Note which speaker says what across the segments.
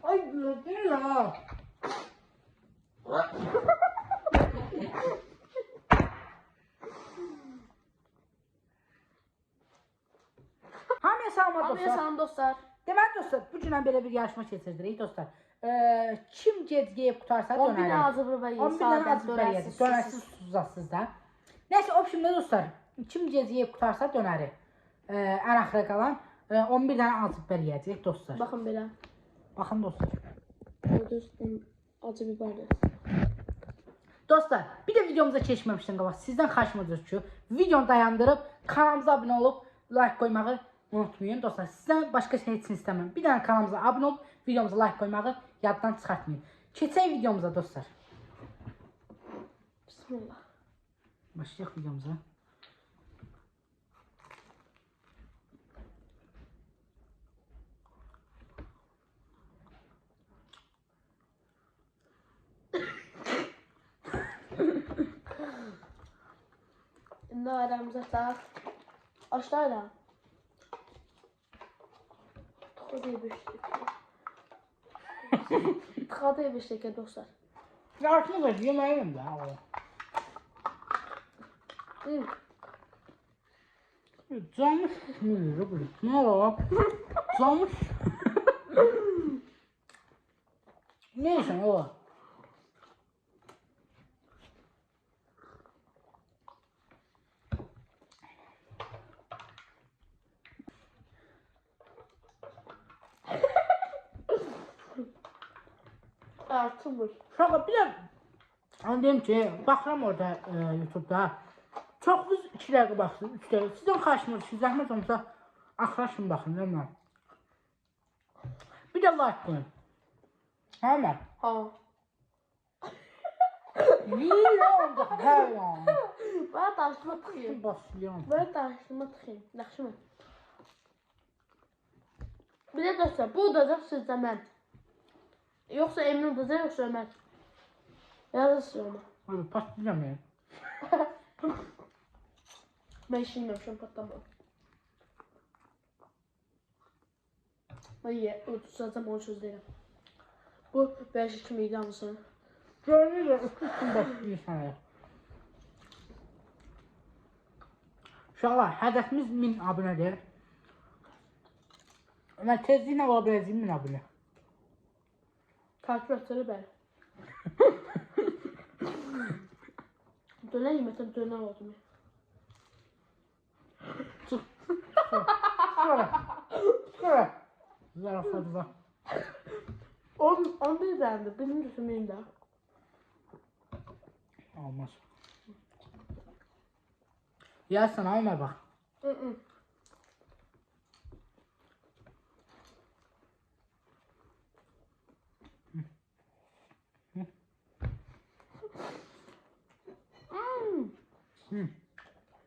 Speaker 1: Ay ne ya? Hamıya salam
Speaker 2: Hamıya salam dostlar.
Speaker 1: Deməli dostlar, bu günə belə bir yarışma keçirdirik dostlar. Kim gec yeyib qutarsa dönəri.
Speaker 2: 11 dənə azıbrıba yeyir.
Speaker 1: 11 dənə azıbrıba yeyir. Dönərsiz, susuzsuz da. Nəysə, o şimdi dostlar, kim gec yeyib qutarsa dönəri. Ən axıra qalan 11 dənə azıbrıba yeyəcək dostlar.
Speaker 2: Baxın belə.
Speaker 1: Baxın dostlar.
Speaker 2: Dostum acı biberdir.
Speaker 1: Dostlar, bir də videomuza keçməmişdən qabaq sizdən xahişimiz ki, videonu dayandırıb kanalımıza abunə olub like qoymağı unutmayın dostlar. Sizdən başqa şey heç istəmirəm. Bir dənə kanalımıza abunə olub videomuza like qoymağı yaddan çıxartmayın. Keçək videomuza dostlar.
Speaker 2: Bismillah.
Speaker 1: Başlayaq videomuza.
Speaker 2: İndi aramıza da aşağıda. Tıkadı bir şey dostlar.
Speaker 1: Yarışma da yeməyim də. Camış mıydı bu? Ne o? Camış. Neyse o.
Speaker 2: Artımır.
Speaker 1: Şaka bir de deyim ki, baxıram orada YouTube'da. Çoxlu 2 dəqiqə baxsın, 3 dəqiqə. Sizdən xahişimiz ki, zəhmət olmasa axıraşın baxın, değil mi? Bir də like qoyun. Hə mi?
Speaker 2: Ha.
Speaker 1: Yiyir olacaq, hə ya.
Speaker 2: Bana taşıma tıkayım.
Speaker 1: Başlayalım.
Speaker 2: Bana taşıma tıkayım. Yaxşı mı? Bir de dostlar, bu udacaq sizdə mən. Yoxsa Emin udacaq, yoxsa Ömər. Yazırsın onu.
Speaker 1: Hadi patlayacağım ya.
Speaker 2: Ben işinmemişim patlamam. Hayır, udacağım onu söz değilim. Bu 5-2 miydi anlasın.
Speaker 1: Görünür ya, üstün başlayır sana ya. İnşallah hədəfimiz 1000 abunədir. Mən tezliklə ola biləcəyim 1000 abunə.
Speaker 2: Kalkülatörü ben. Döner yemekten döner oldum ya.
Speaker 1: Çıx. Şöyle. Zarafatı var.
Speaker 2: 11 dendi. Benim düşünmeyeyim daha.
Speaker 1: Olmaz. Ya sana Ömer bak.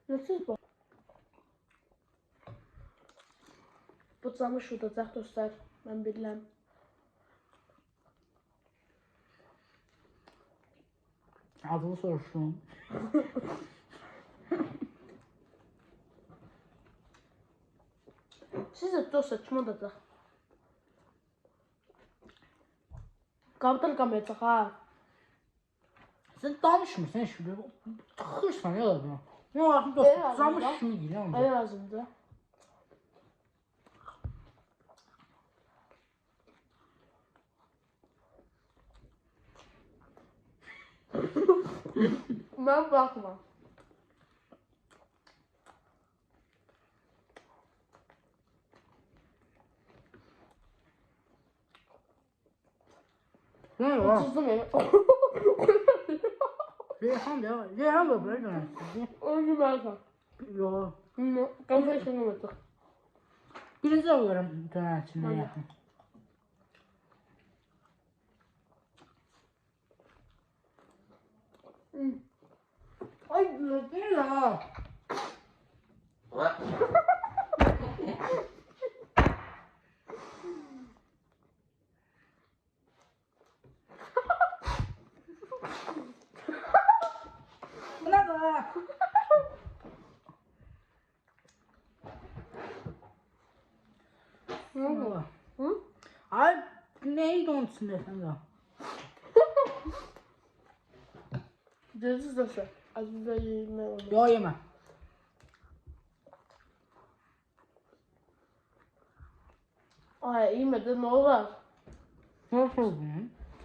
Speaker 2: Nasıl bu? Bu camış udacaq dostlar. Ben bilirəm.
Speaker 1: Adını soruşdum.
Speaker 2: Sizə dostlar kim udacaq? Qabdan qamayacaq ha.
Speaker 1: Sen danışmırsan şimdi. Tıxırsan ya da. Ne var dostum?
Speaker 2: Evet,
Speaker 1: Zamış
Speaker 2: evet.
Speaker 1: kimi değil mi?
Speaker 2: Ay lazımdı. Ben bakma.
Speaker 1: Ne var?
Speaker 2: Ucuzum ya.
Speaker 1: Reyhan ya. Reyhan da böyle dönersin.
Speaker 2: Onu versen.
Speaker 1: Yo.
Speaker 2: Kafa işini unuttuk.
Speaker 1: Birinci alıyorum dönersin
Speaker 2: Hadi.
Speaker 1: yakın. Ay ne ya? Bu ne be?
Speaker 2: Ne oldu? Hı?
Speaker 1: Ay neydi onun içinde sen de?
Speaker 2: Ceviz dostlar. Az biber yiyeyim ben onu.
Speaker 1: Yo yeme.
Speaker 2: Ay yemedi ne olur.
Speaker 1: Nasıl bu?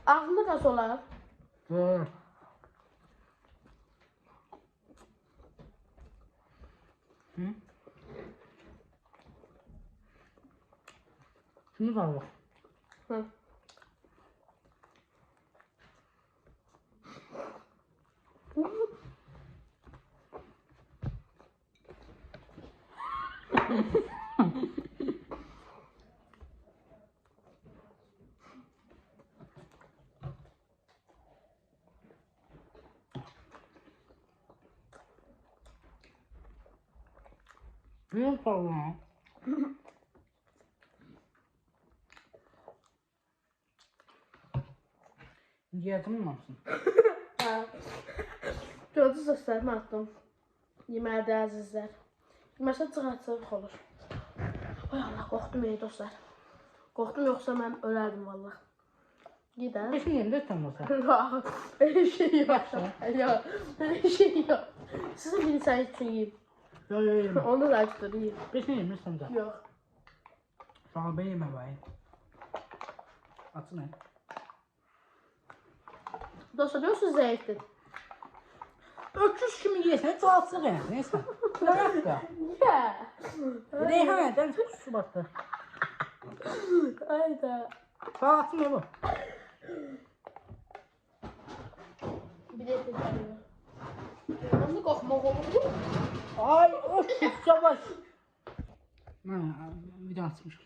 Speaker 2: Ağzında da solar.
Speaker 1: Doğru. Hı? Şunu da al.
Speaker 2: Hı.
Speaker 1: Büyük sorun. Diyetim mi olsun?
Speaker 2: Gördünüz dostlar mən atdım. Yeməli əzizlər. Yeməsə çıxartıq olur. Ay Allah qorxdum ey dostlar. Qorxdum yoxsa mən ölərdim vallah. Gider.
Speaker 1: Beşin yerinde tanıyorsa.
Speaker 2: Öyle şey yok. Yok. Öyle şey yok. Sizin bir insan için yiyeyim.
Speaker 1: Yo yo yeme.
Speaker 2: Onu da açtırayım.
Speaker 1: Beşin yerinde tanıyorsa.
Speaker 2: Yok.
Speaker 1: Şu an ben yeme bayım. Atın ne?
Speaker 2: Dostlar diyorsunuz zayıftır.
Speaker 1: Öküz kimi yesen çoğaltsın yani. Neyse. Bırak da.
Speaker 2: Ya.
Speaker 1: Reyhaneden su battı.
Speaker 2: Hayda.
Speaker 1: Çoğaltsın ya bu.
Speaker 2: Bir de geliyor. Nasıl korkmak olur?
Speaker 1: Ay öküz yavaş. Bir daha atmış.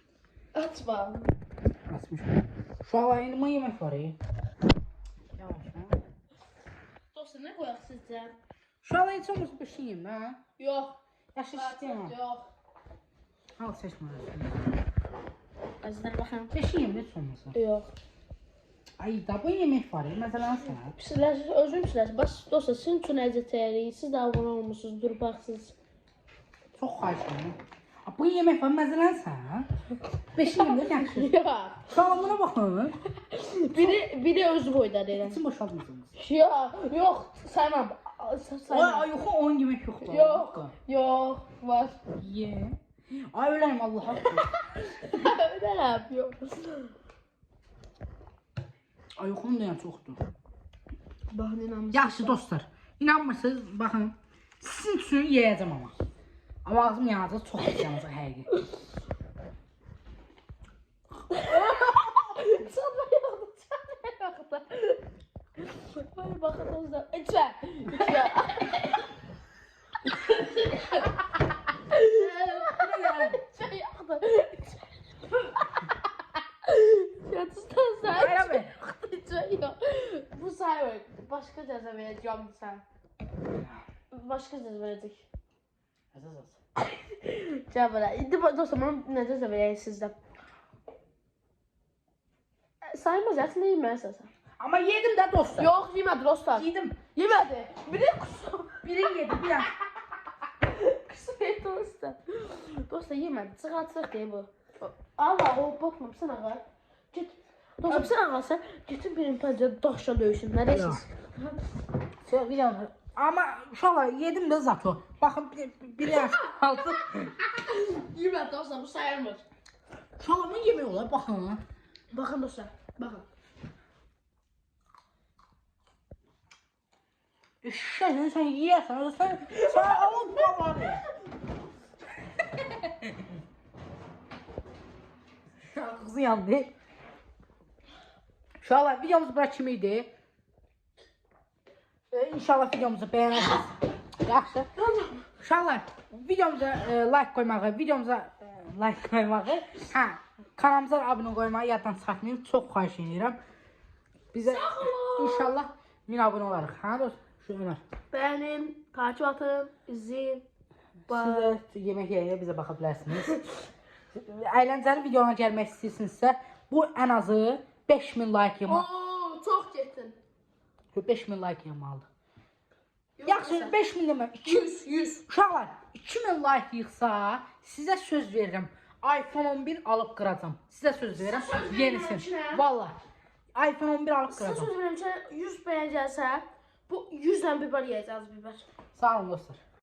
Speaker 2: Açma.
Speaker 1: Atmış. Şu an elime yemek var ya. Yavaş ha.
Speaker 2: Dostlar ne koyak sizce?
Speaker 1: Şu an hiç olmazsa beşin yiyeyim ha.
Speaker 2: Yok.
Speaker 1: Yaşlı isteyemem.
Speaker 2: Yok.
Speaker 1: Al seçme.
Speaker 2: Azizler bakın.
Speaker 1: Beşin yiyeyim hiç olmazsa.
Speaker 2: Yok.
Speaker 1: Ay da bu yemek var ya. Mesela sana.
Speaker 2: Sizler özüm sizler. Baş dostlar sizin için əziyyət edirik. Siz də abunə olmusunuz. Dur baxsınız.
Speaker 1: Çok xahiş edirəm. Bu yemek var mesela sana. Beşin yiyeyim de yaxşı.
Speaker 2: Ya.
Speaker 1: Salamına bakın.
Speaker 2: Biri özü boydan elə.
Speaker 1: İçin boşaltmıyorsunuz.
Speaker 2: Ya. Yok. Saymam. Saymam.
Speaker 1: Ay yok 10 yemek yok. lan.
Speaker 2: Yok. Yok. Var.
Speaker 1: Ye. Ay öleyim Allah'a.
Speaker 2: Ne yapıyor?
Speaker 1: Ay yok 10 da yani çoktur.
Speaker 2: Baxın inanmırsınız.
Speaker 1: Yaxşı dostlar. İnanmırsınız bakın. Sizin üçün yiyəcəm ama. Ama ağzım yanacaq çox pis yanacaq həqiqi.
Speaker 2: Çana yaxdı. Çana yaxdı. Ay baxın dostlar. İçmə. İçmə. İçmə yaxdı. Yatıstan sen.
Speaker 1: Hayır abi.
Speaker 2: İçmə yox. Bu sayılır. Başqa cəza verəcəm sən. Başqa cəza verəcək. Cevap ver. İndi dostlar bana ne ceza vereyim sizden. Saymaz ya sen yemezsin sen.
Speaker 1: Ama yedim de dostlar.
Speaker 2: Yok yemedi dostlar.
Speaker 1: Yedim.
Speaker 2: Yemedi. Bir de kusur.
Speaker 1: Biri yedi bir an.
Speaker 2: Kusur et dostlar. Dostlar yemedi. Çıkartsak diye bu. Allah o bakmam sen ağa. Git. Dostlar sen ağa sen. Gittin benim pancarı daşla dövüşün. Neredesiniz?
Speaker 1: Bir an. Ama uşaqlar yedim de zato. Bakın bir yaş altı.
Speaker 2: Yemedi dostlar bu sayılmaz.
Speaker 1: Uşaqlar ne yemeği olar bakın.
Speaker 2: Bakın dostlar. Bakın.
Speaker 1: Eşşək sen yiyəsən. Sen alın babanı. Kızı yandı. Uşaqlar videomuz bura kimi idi. İnşallah videomuzu beğenirsiniz. Yaxşı. Uşaqlar videomuza like koymağı, kanalımıza abunə qoymağı yaddan çıxartmayın. Çox xahiş edirəm. Bizə inşallah 1000 abunə olarıq. Ha dost? Şu Ömer.
Speaker 2: Beğenin, takip atın, izleyin.
Speaker 1: Siz də yemək yeyəyə bizə baxa bilərsiniz. Əyləncəli videoya gəlmək istəyirsinizsə, bu ən azı 5000 like yığmaq.
Speaker 2: Oo, çok gettin.
Speaker 1: 5000 like yığmalıdır. Yaxşı 5000 deməm.
Speaker 2: 100.
Speaker 1: Uşaqlar 2000 like yığsa sizə söz verirəm. iPhone 11 alıb qıracam. Sizə söz verirəm.
Speaker 2: söz
Speaker 1: Yenisini.
Speaker 2: verirəm.
Speaker 1: Vallahi. iPhone 11 alıb
Speaker 2: Sizə
Speaker 1: qıracam.
Speaker 2: söz verirəm ki, 100 bəyən gəlsə, bu 100-dən biber yeyəcəz biber.
Speaker 1: Sağ olun dostlar.